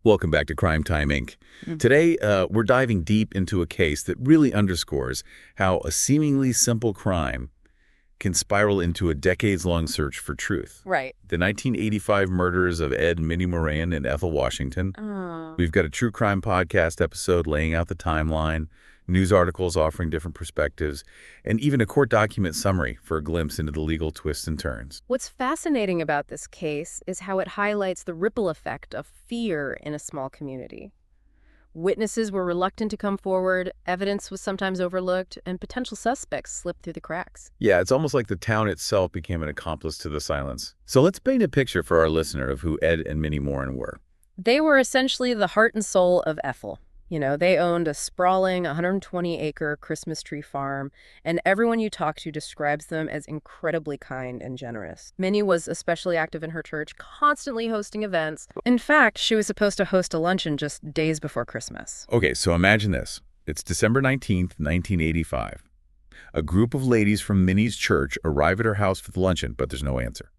Welcome back to Crime Time, Inc. Mm. Today, we're diving deep into a case that really underscores how a seemingly simple crime can spiral into a decades-long search for truth. Right. The 1985 murders of Ed and Minnie Maurin in Ethel, Washington. Oh. We've got a true crime podcast episode laying out the timeline, news articles offering different perspectives, and even a court document summary for a glimpse into the legal twists and turns. What's fascinating about this case is how it highlights the ripple effect of fear in a small community. Witnesses were reluctant to come forward, evidence was sometimes overlooked, and potential suspects slipped through the cracks. Yeah, it's almost like the town itself became an accomplice to the silence. So let's paint a picture for our listener of who Ed and Minnie Maurin were. They were essentially the heart and soul of Ethel. They owned a sprawling 120-acre Christmas tree farm, and everyone you talk to describes them as incredibly kind and generous. Minnie was especially active in her church, constantly hosting events. In fact, she was supposed to host a luncheon just days before Christmas. Okay, so imagine this. It's December 19th, 1985. A group of ladies from Minnie's church arrive at her house for the luncheon, but there's no answer.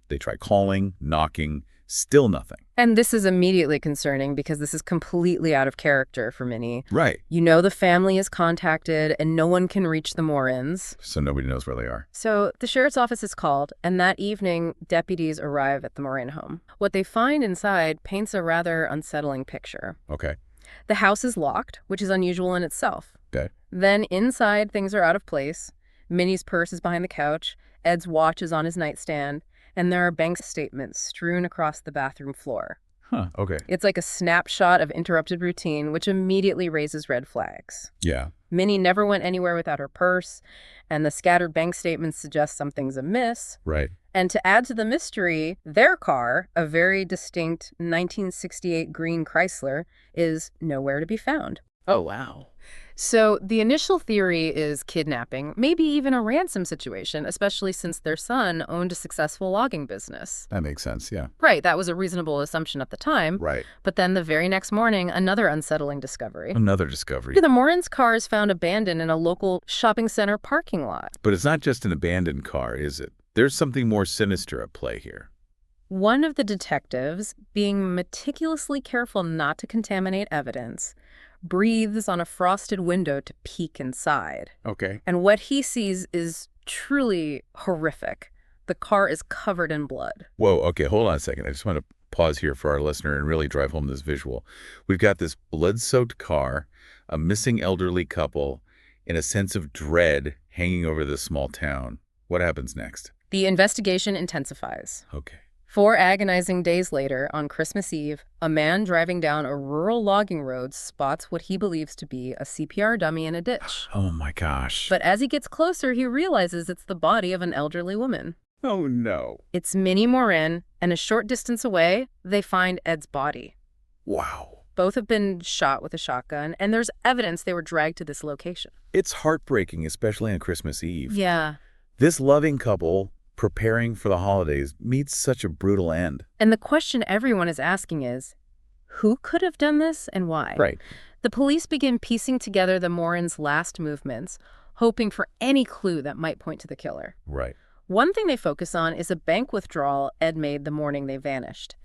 They try calling, knocking, still nothing. And this is immediately concerning because this is completely out of character for Minnie. Right. The family is contacted and no one can reach the Maurins. So nobody knows where they are. So the sheriff's office is called, and that evening, deputies arrive at the Maurin home. What they find inside paints a rather unsettling picture. Okay. The house is locked, which is unusual in itself. Okay. Then inside, things are out of place. Minnie's purse is behind the couch. Ed's watch is on his nightstand. And there are bank statements strewn across the bathroom floor. Huh, okay. It's like a snapshot of interrupted routine, which immediately raises red flags. Yeah. Minnie never went anywhere without her purse, and the scattered bank statements suggest something's amiss. Right. And to add to the mystery, their car, a very distinct 1968 green Chrysler, is nowhere to be found. Oh, wow. So the initial theory is kidnapping, maybe even a ransom situation, especially since their son owned a successful logging business. That makes sense, yeah. Right, that was a reasonable assumption at the time. Right. But then the very next morning, another unsettling discovery. Another discovery. The Maurins' car is found abandoned in a local shopping center parking lot. But it's not just an abandoned car, is it? There's something more sinister at play here. One of the detectives, being meticulously careful not to contaminate evidence, breathes on a frosted window to peek inside. Okay. And what he sees is truly horrific. The car is covered in blood. Whoa, okay, hold on a second. I just want to pause here for our listener and really drive home this visual. We've got this blood-soaked car, a missing elderly couple, and a sense of dread hanging over this small town. What happens next? The investigation intensifies. Okay. 4 agonizing days later, on Christmas Eve, a man driving down a rural logging road spots what he believes to be a CPR dummy in a ditch. Oh my gosh. But as he gets closer, he realizes it's the body of an elderly woman. Oh no. It's Minnie Maurin, and a short distance away, they find Ed's body. Wow. Both have been shot with a shotgun, and there's evidence they were dragged to this location. It's heartbreaking, especially on Christmas Eve. Yeah. This loving couple, preparing for the holidays, meets such a brutal end. And the question everyone is asking is, who could have done this and why? Right. The police begin piecing together the Maurins' last movements, hoping for any clue that might point to the killer. Right. One thing they focus on is a bank withdrawal Ed made the morning they vanished.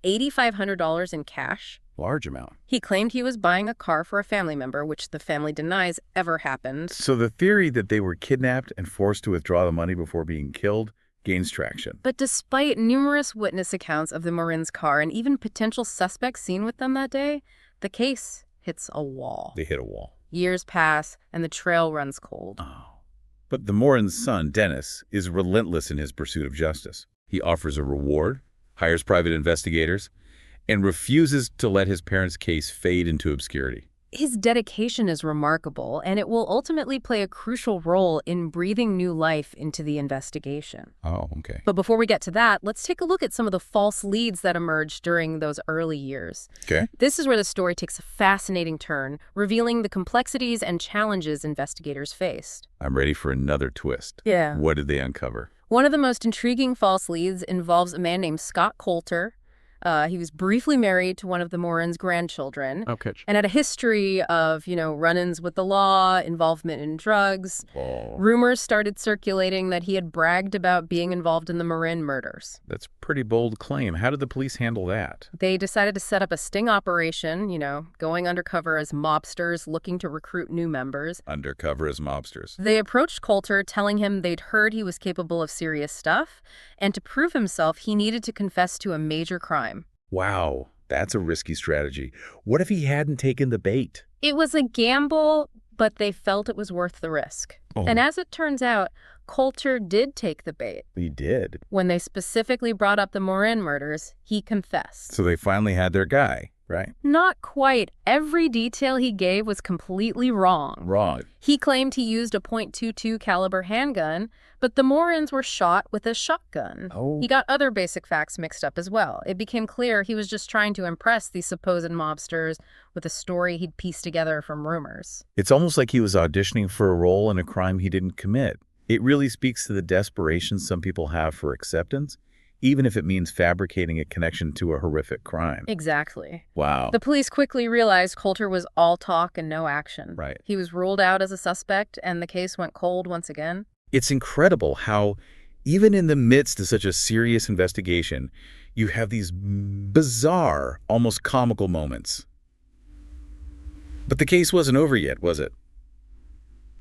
$8,500 in cash. Large amount. He claimed he was buying a car for a family member, which the family denies ever happened. So the theory that they were kidnapped and forced to withdraw the money before being killed gains traction. But despite numerous witness accounts of the Maurins' car and even potential suspects seen with them that day, the case hits a wall. They hit a wall. Years pass, and the trail runs cold. Oh. But the Maurin's son, Dennis, is relentless in his pursuit of justice. He offers a reward, hires private investigators, and refuses to let his parents' case fade into obscurity. His dedication is remarkable, and it will ultimately play a crucial role in breathing new life into the investigation. Oh, okay. But before we get to that, let's take a look at some of the false leads that emerged during those early years. Okay. This is where the story takes a fascinating turn, revealing the complexities and challenges investigators faced. I'm ready for another twist. Yeah. What did they uncover? One of the most intriguing false leads involves a man named Scott Coulter, He was briefly married to one of the Maurin's grandchildren Okay. and had a history of, run-ins with the law, involvement in drugs. Oh, Rumors started circulating that he had bragged about being involved in the Maurin murders. that's a pretty bold claim. How did the police handle that? They decided to set up a sting operation, going undercover as mobsters looking to recruit new members. Undercover as mobsters. They approached Coulter, telling him they'd heard he was capable of serious stuff, and to prove himself, he needed to confess to a major crime. Wow, that's a risky strategy. What if he hadn't taken the bait? It was a gamble, but they felt it was worth the risk. Oh. And as it turns out, Coulter did take the bait. He did. When they specifically brought up the Maurin murders, he confessed. So they finally had their guy, right? Not quite. Every detail he gave was completely wrong. Wrong. He claimed he used a .22 caliber handgun, but the Maurins were shot with a shotgun. Oh. He got other basic facts mixed up as well. It became clear he was just trying to impress these supposed mobsters with a story he'd pieced together from rumors. It's almost like he was auditioning for a role in a crime he didn't commit. It really speaks to the desperation some people have for acceptance, even if it means fabricating a connection to a horrific crime. Exactly. Wow. The police quickly realized Coulter was all talk and no action. Right. He was ruled out as a suspect, and the case went cold once again. It's incredible how, even in the midst of such a serious investigation, you have these bizarre, almost comical moments. But the case wasn't over yet, was it?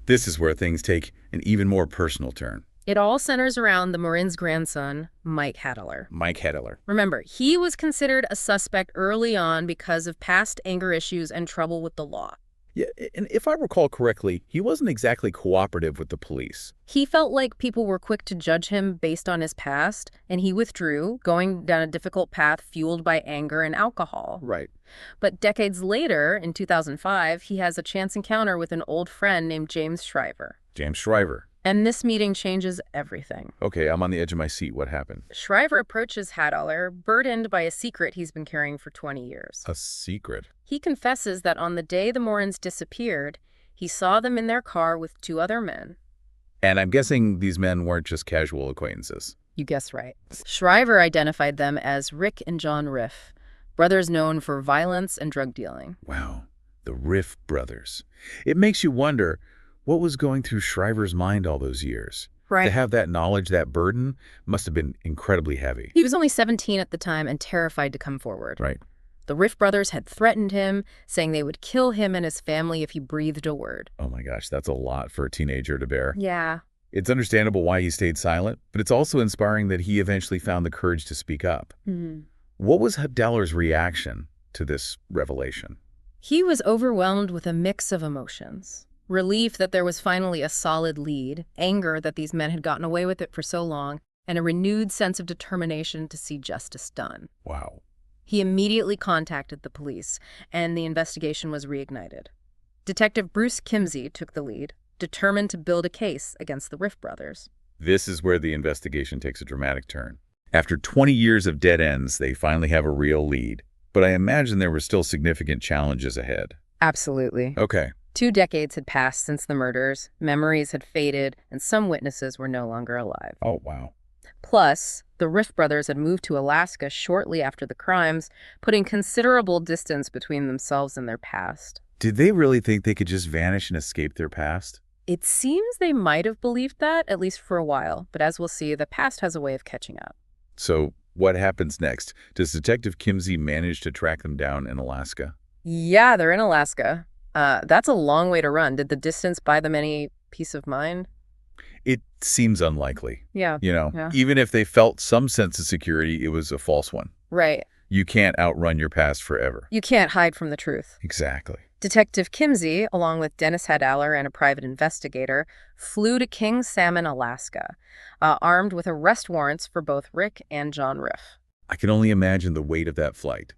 This is where things take an even more personal turn. It all centers around the Maurin's grandson, Mike Hadeler. Mike Hadeler. Remember, he was considered a suspect early on because of past anger issues and trouble with the law. Yeah, and if I recall correctly, he wasn't exactly cooperative with the police. He felt like people were quick to judge him based on his past, and he withdrew, going down a difficult path fueled by anger and alcohol. Right. But decades later, in 2005, he has a chance encounter with an old friend named James Shriver. James Shriver. And this meeting changes everything. Okay, I'm on the edge of my seat. What happened? Shriver approaches Hadeler, burdened by a secret he's been carrying for 20 years. A secret? He confesses that on the day the Maurins disappeared, he saw them in their car with two other men. And I'm guessing these men weren't just casual acquaintances. You guessed right. Shriver identified them as Rick and John Riff, brothers known for violence and drug dealing. Wow, the Riff brothers. It makes you wonder, what was going through Shriver's mind all those years? Right. To have that knowledge, that burden, must have been incredibly heavy. He was only 17 at the time and terrified to come forward. Right. The Riff brothers had threatened him, saying they would kill him and his family if he breathed a word. Oh my gosh, that's a lot for a teenager to bear. Yeah. It's understandable why he stayed silent, but it's also inspiring that he eventually found the courage to speak up. Mm-hmm. What was Hadeler's reaction to this revelation? He was overwhelmed with a mix of emotions. Relief that there was finally a solid lead, anger that these men had gotten away with it for so long, and a renewed sense of determination to see justice done. Wow. He immediately contacted the police, and the investigation was reignited. Detective Bruce Kimsey took the lead, determined to build a case against the Riff brothers. This is where the investigation takes a dramatic turn. After 20 years of dead ends, they finally have a real lead. But I imagine there were still significant challenges ahead. Absolutely. Okay. 2 decades had passed since the murders, memories had faded, and some witnesses were no longer alive. Oh, wow. Plus, the Riff brothers had moved to Alaska shortly after the crimes, putting considerable distance between themselves and their past. Did they really think they could just vanish and escape their past? It seems they might have believed that, at least for a while, but as we'll see, the past has a way of catching up. So what happens next? Does Detective Kimsey manage to track them down in Alaska? Yeah, they're in Alaska. That's a long way to run. Did the distance buy them any peace of mind? It seems unlikely. Yeah. Yeah. Even if they felt some sense of security, it was a false one. Right. You can't outrun your past forever. You can't hide from the truth. Exactly. Detective Kimsey, along with Dennis Hadeler and a private investigator, flew to King Salmon, Alaska, armed with arrest warrants for both Rick and John Riff. I can only imagine the weight of that flight.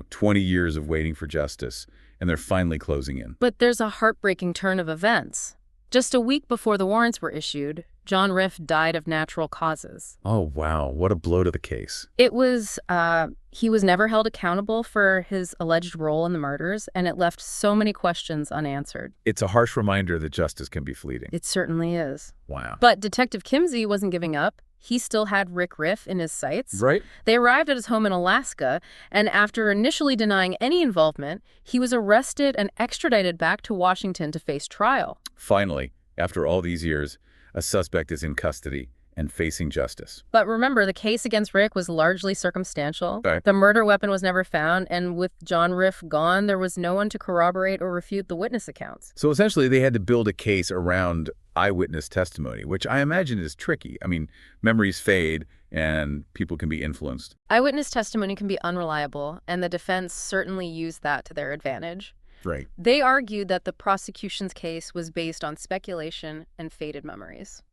20 years of waiting for justice, and they're finally closing in. But there's a heartbreaking turn of events. Just a week before the warrants were issued, John Riff died of natural causes. Oh, wow. What a blow to the case. He was never held accountable for his alleged role in the murders, and it left so many questions unanswered. It's a harsh reminder that justice can be fleeting. It certainly is. Wow. But Detective Kimsey wasn't giving up. he still had Riff in his sights. Right? They arrived at his home in Alaska, and after initially denying any involvement, he was arrested and extradited back to Washington to face trial. Finally, after all these years, a suspect is in custody and facing justice. But remember, the case against Rick was largely circumstantial. Okay. The murder weapon was never found, and with John Riff gone, there was no one to corroborate or refute the witness accounts. So essentially, they had to build a case around eyewitness testimony, which I imagine is tricky. I mean, memories fade and people can be influenced. Eyewitness testimony can be unreliable, and the defense certainly used that to their advantage. Right. They argued that the prosecution's case was based on speculation and faded memories.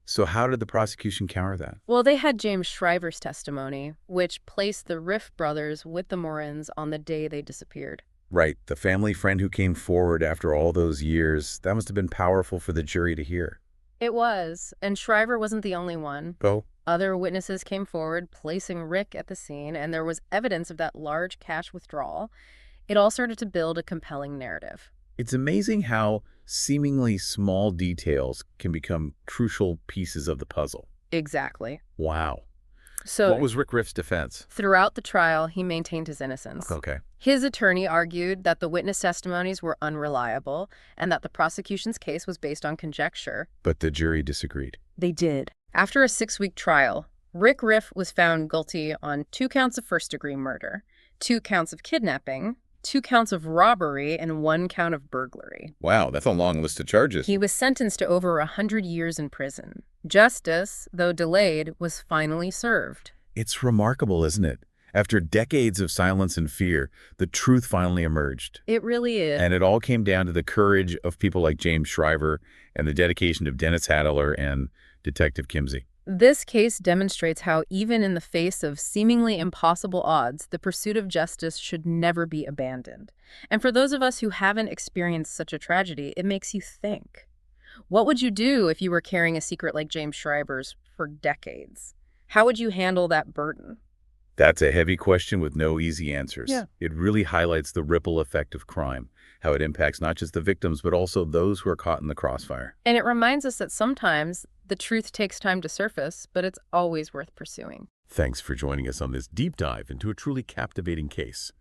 So how did the prosecution counter that? Well, they had James Shriver's testimony, which placed the Riff brothers with the Maurins on the day they disappeared. Right, the family friend who came forward after all those years, that must have been powerful for the jury to hear. It was, and Shriver wasn't the only one. Oh, Other witnesses came forward, placing Rick at the scene, and there was evidence of that large cash withdrawal. It all started to build a compelling narrative. it's amazing how seemingly small details can become crucial pieces of the puzzle. Exactly. Wow. So, What was Riff's defense? throughout the trial, he maintained his innocence. Okay. His attorney argued that the witness testimonies were unreliable and that the prosecution's case was based on conjecture. But the jury disagreed. They did. After a 6-week trial, Riff was found guilty on 2 counts of first-degree murder, 2 counts of kidnapping, 2 counts of robbery, and 1 count of burglary. Wow, that's a long list of charges. He was sentenced to over 100 years in prison. Justice, though delayed, was finally served. It's remarkable, isn't it? After decades of silence and fear, the truth finally emerged. It really is. And it all came down to the courage of people like James Shriver and the dedication of Dennis Hadeler and Detective Kimsey. This case demonstrates how, even in the face of seemingly impossible odds, the pursuit of justice should never be abandoned. And for those of us who haven't experienced such a tragedy, it makes you think. What would you do if you were carrying a secret like James Shriver's for decades? How would you handle that burden? That's a heavy question with no easy answers. Yeah. It really highlights the ripple effect of crime, how it impacts not just the victims, but also those who are caught in the crossfire. And it reminds us that sometimes the truth takes time to surface, but it's always worth pursuing. Thanks for joining us on this deep dive into a truly captivating case.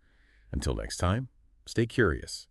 Until next time, stay curious.